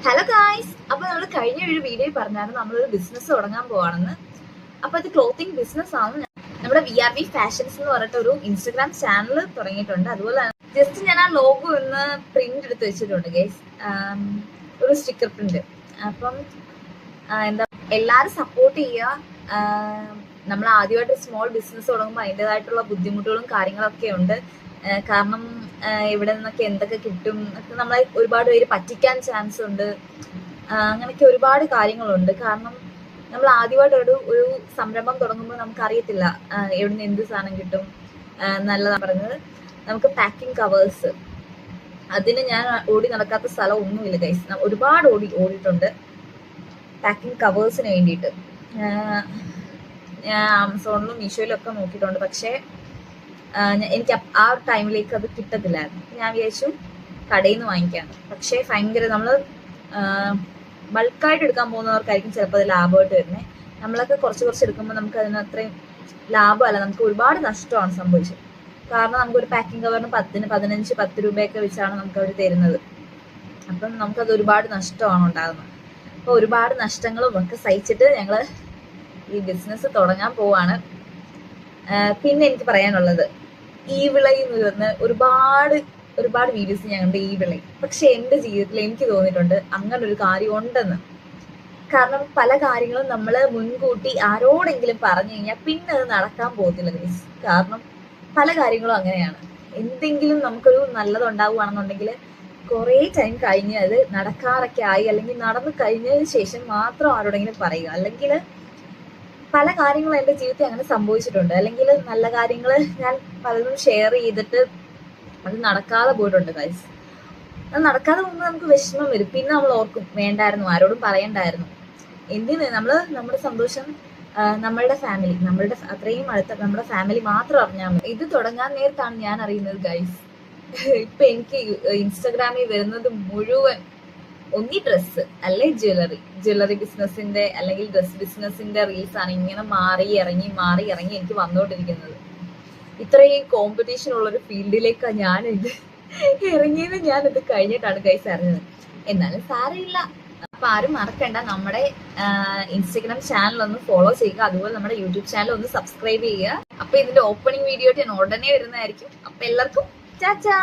Hello guys, അപ്പൊ നമ്മൾ കഴിഞ്ഞ ഒരു വീഡിയോ പറഞ്ഞായിരുന്നു നമ്മളൊരു ബിസിനസ് തുടങ്ങാൻ പോവാണെന്ന്. അപ്പൊ അത് ക്ലോത്തിങ് ബിസിനസ് ആണ്. നമ്മുടെ VRV ഫാഷൻസ് എന്ന് പറഞ്ഞിട്ട് ഒരു ഇൻസ്റ്റഗ്രാം ചാനൽ തുടങ്ങിയിട്ടുണ്ട്. അതുപോലെ ജസ്റ്റ് ഞാൻ ആ ലോഗോ ഒന്ന് പ്രിന്റ് എടുത്ത് വെച്ചിട്ടുണ്ട് ഗൈസ്, ഒരു സ്റ്റിക്കർ പ്രിന്റ്. അപ്പം എന്താ, എല്ലാരും സപ്പോർട്ട് ചെയ്യുക. നമ്മൾ ആദ്യമായിട്ട് സ്മോൾ ബിസിനസ് തുടങ്ങുമ്പോൾ അതിൻ്റെതായിട്ടുള്ള ബുദ്ധിമുട്ടുകളും കാര്യങ്ങളൊക്കെ ഉണ്ട്. കാരണം ഇവിടെ നിന്നൊക്കെ എന്തൊക്കെ കിട്ടും, നമ്മളെ ഒരുപാട് പേര് പറ്റിക്കാൻ ചാൻസ് ഉണ്ട്. അങ്ങനെയൊക്കെ ഒരുപാട് കാര്യങ്ങളുണ്ട്. കാരണം നമ്മൾ ആദ്യമായിട്ട് ഒരു സംരംഭം തുടങ്ങുമ്പോൾ നമുക്കറിയത്തില്ല എവിടെ നിന്ന് എന്ത് സാധനം കിട്ടും. നല്ലതാണ് പറഞ്ഞത്, നമുക്ക് പാക്കിംഗ് കവേഴ്സ്, അതിന് ഞാൻ ഓടി നടക്കാത്ത സ്ഥലം ഒന്നുമില്ല ഗൈസ്. ഒരുപാട് ഓടിയിട്ടുണ്ട് പാക്കിംഗ് കവേഴ്സിന് വേണ്ടിയിട്ട്. ഞാൻ ആമസോണിലും മീഷോയിലും ഒക്കെ നോക്കിയിട്ടുണ്ട്. പക്ഷേ എനിക്ക് ആ ടൈമിലേക്ക് അത് കിട്ടത്തില്ലായിരുന്നു. ഞാൻ വിചാരിച്ചു കടയിൽ നിന്ന് വാങ്ങിക്കാം. പക്ഷേ ഭയങ്കര നമ്മൾ ബൾക്കായിട്ട് എടുക്കാൻ പോകുന്നവർക്കായിരിക്കും ചിലപ്പോൾ അത് ലാഭമായിട്ട് വരുന്നത്. നമ്മളൊക്കെ കുറച്ച് എടുക്കുമ്പോൾ നമുക്ക് അതിന് അത്രയും ലാഭമല്ല, നമുക്ക് ഒരുപാട് നഷ്ടമാണ് സംഭവിച്ചത്. കാരണം നമുക്കൊരു പാക്കിംഗ് കവറിന് 10, 15, 10 രൂപയൊക്കെ വെച്ചാണ് നമുക്ക് അവർ തരുന്നത്. അപ്പം നമുക്കത് ഒരുപാട് നഷ്ടമാണ് ഉണ്ടാകുന്നത്. അപ്പോൾ ഒരുപാട് നഷ്ടങ്ങളും ഒക്കെ സഹിച്ചിട്ട് ഞങ്ങൾ ഈ ബിസിനസ് തുടങ്ങാൻ പോവാണ്. പിന്നെ എനിക്ക് പറയാനുള്ളത്, ഈ വിളയിൽ നിന്ന് ഒരുപാട് വീഡിയോസ് ഞാൻ കണ്ട് ഈ വിള. പക്ഷെ എൻ്റെ ജീവിതത്തിൽ എനിക്ക് തോന്നിയിട്ടുണ്ട് അങ്ങനെ ഒരു കാര്യം ഉണ്ടെന്ന്. കാരണം പല കാര്യങ്ങളും നമ്മൾ മുൻകൂട്ടി ആരോടെങ്കിലും പറഞ്ഞു കഴിഞ്ഞാൽ പിന്നെ അത് നടക്കാൻ പോകത്തില്ല ഗൈസ്. കാരണം പല കാര്യങ്ങളും അങ്ങനെയാണ്. എന്തെങ്കിലും നമുക്കൊരു നല്ലതുണ്ടാവുകയാണെന്നുണ്ടെങ്കിൽ കുറേ ടൈം കഴിഞ്ഞ് അത് നടക്കാറൊക്കെ ആയി, അല്ലെങ്കിൽ നടന്നു കഴിഞ്ഞതിന് ശേഷം മാത്രം ആരോടെങ്കിലും പറയുക. അല്ലെങ്കിൽ പല കാര്യങ്ങളും എൻ്റെ ജീവിതത്തിൽ അങ്ങനെ സംഭവിച്ചിട്ടുണ്ട്. അല്ലെങ്കിൽ നല്ല കാര്യങ്ങൾ ഞാൻ പലതും ഷെയർ ചെയ്തിട്ട് അത് നടക്കാതെ പോയിട്ടുണ്ട് ഗൈസ്. അത് നടക്കാതെ പോകുമ്പോൾ നമുക്ക് വിഷമം വരും. പിന്നെ നമ്മൾ ഓർക്കും, വേണ്ടായിരുന്നു, ആരോടും പറയണ്ടായിരുന്നു. എന്തിന്, നമ്മുടെ സന്തോഷം നമ്മളുടെ ഫാമിലി, അത്രയും അടുത്ത നമ്മുടെ ഫാമിലി മാത്രം അറിഞ്ഞാൽ മതി. ഇത് തുടങ്ങാൻ നേരത്താണ് ഞാൻ അറിയുന്നത് ഗൈസ്. ഇപ്പൊ എനിക്ക് ഇൻസ്റ്റഗ്രാമിൽ വരുന്നത് മുഴുവൻ ഒന്നി ഡ്രസ്സ് അല്ലെ ജ്വല്ലറി ബിസിനസിന്റെ അല്ലെങ്കിൽ ഡ്രസ് ബിസിനസിന്റെ റീൽസ് ആണ്. ഇങ്ങനെ മാറി ഇറങ്ങി എനിക്ക് വന്നുകൊണ്ടിരിക്കുന്നത്. ഇത്രയും കോമ്പറ്റീഷൻ ഉള്ളൊരു ഫീൽഡിലേക്കാണ് ഞാനിത് ഇറങ്ങിയത്. ഞാനിത് കഴിഞ്ഞിട്ടാണ് ഗൈസ് അറിഞ്ഞത്. എന്നാലും സാരമില്ല. അപ്പൊ ആരും മറക്കണ്ട, നമ്മുടെ ഇൻസ്റ്റഗ്രാം ചാനൽ ഒന്ന് ഫോളോ ചെയ്യുക. അതുപോലെ നമ്മുടെ യൂട്യൂബ് ചാനൽ ഒന്ന് സബ്സ്ക്രൈബ് ചെയ്യുക. അപ്പൊ ഇതിന്റെ ഓപ്പണിംഗ് വീഡിയോ ഞാൻ ഉടനെ വരുന്നതായിരിക്കും. അപ്പൊ എല്ലാവർക്കും ചാച്ചാ.